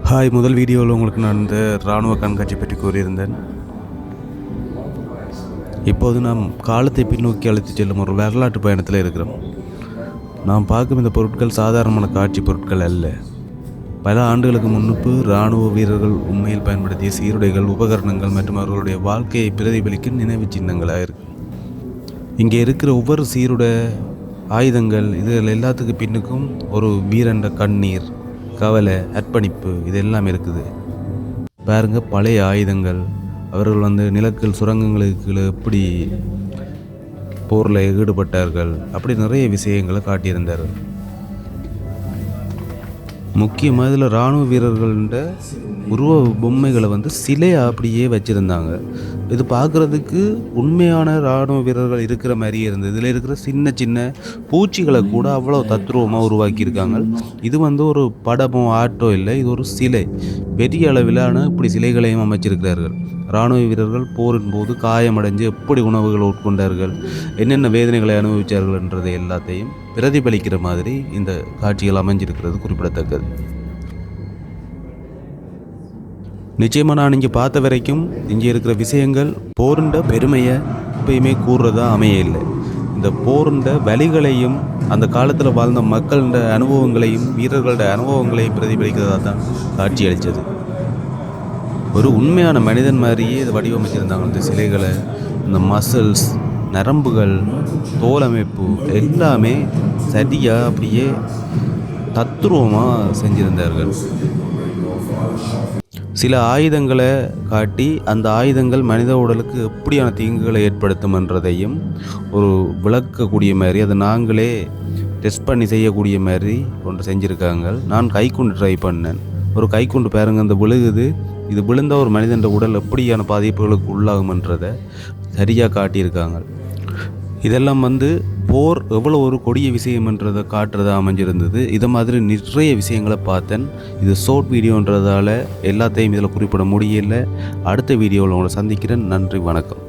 Hi, முதல் வீடியோவில் உங்களுக்கு நான் இந்த இராணுவ கண்காட்சி பற்றி கூறியிருந்தேன். இப்போது நாம் காலத்தை பின்னோக்கி அழைத்துச் செல்லும் ஒரு வரலாற்று பயணத்தில் இருக்கிறோம். நாம் பார்க்கும் இந்த பொருட்கள் சாதாரணமான காட்சி பொருட்கள் அல்ல. பல ஆண்டுகளுக்கு முன்பு இராணுவ வீரர்கள் உண்மையில் பயன்படுத்திய சீருடைகள், உபகரணங்கள் மற்றும் அவர்களுடைய வாழ்க்கையை பிரதிபலிக்கும் நினைவு சின்னங்களாக இருக்கும். இங்கே இருக்கிற ஒவ்வொரு சீருடை, ஆயுதங்கள், இதுகள் எல்லாத்துக்கு பின்னுக்கும் ஒரு வீரண்ட கண்ணீர், கவலை, அர்ப்பணிப்பு இதெல்லாம் இருக்குது. பாருங்கள், பழைய ஆயுதங்கள், அவர்கள் நிலக்கல் சுரங்கங்களுக்கு எப்படி போரில் ஈடுபட்டார்கள், அப்படி நிறைய விஷயங்களை காட்டியிருந்தார்கள். முக்கியமாக இதில் இராணுவ வீரர்கள்ட உருவ பொம்மைகளை சிலையை அப்படியே வச்சுருந்தாங்க. இது பார்க்குறதுக்கு உண்மையான இராணுவ வீரர்கள் இருக்கிற மாதிரியே இருந்தது. இதில் இருக்கிற சின்ன சின்ன பூச்சிகளை கூட அவ்வளோ தத்ரூபமாக உருவாக்கியிருக்காங்க. இது ஒரு படமோ ஆட்டோ இல்லை, இது ஒரு சிலை. பெரிய அளவிலான இப்படி சிலைகளையும் அமைச்சிருக்கிறார்கள். இராணுவ வீரர்கள் போரின் போது காயமடைஞ்சு எப்படி உணவுகளை உட்கொண்டார்கள், என்னென்ன வேதனைகளை அனுபவித்தார்கள் என்றதை எல்லாத்தையும் பிரதிபலிக்கிற மாதிரி இந்த காட்சிகள் அமைஞ்சிருக்கிறது குறிப்பிடத்தக்கது. நிச்சயமாக நான் இங்கே பார்த்த வரைக்கும் இங்கே இருக்கிற விஷயங்கள் போருண்ட பெருமையை எப்பயுமே கூறுறதா அமைய இல்லை. இந்த போருண்ட வலிகளையும் அந்த காலத்தில் வாழ்ந்த மக்களோட அனுபவங்களையும் வீரர்களோட அனுபவங்களையும் பிரதிபலிக்கிறதா தான் காட்சி அளித்தது. ஒரு உண்மையான மனிதன் மாதிரியே இதை வடிவமைச்சிருந்தாங்க. இந்த சிலைகளை, இந்த மசில்ஸ், நரம்புகள், தோலமைப்பு எல்லாமே சரியாக அப்படியே தத்ரூபமாக செஞ்சிருந்தார்கள். சில ஆயுதங்களை காட்டி அந்த ஆயுதங்கள் மனித உடலுக்கு எப்படியான தீங்குகளை ஏற்படுத்தும் என்றதையும் ஒரு விளக்கக்கூடிய மாதிரி, அதை நாங்களே டெஸ்ட் பண்ணி செய்யக்கூடிய மாதிரி ஒன்று செஞ்சுருக்காங்க. நான் கைக்குண்டு ட்ரை பண்ணேன். ஒரு கைக்குண்டு பாருங்க, அந்த விழுகுது. இது விழுந்தால் ஒரு மனிதன் உடல் எப்படியான பாதிப்புகளுக்கு உள்ளாகும்ன்றதை சரியாக காட்டியிருக்காங்க. இதெல்லாம் போர் எவ்வளோ ஒரு கொடிய விஷயம்ன்றதை காட்டுறதா அமைஞ்சிருந்தது. இதை மாதிரி நிறைய விஷயங்களை பார்த்தேன். இது ஷார்ட் வீடியோன்றதால எல்லாத்தையும் இதில் குறிப்பிட முடியல. அடுத்த வீடியோவில் உங்களை சந்திக்கிறேன். நன்றி, வணக்கம்.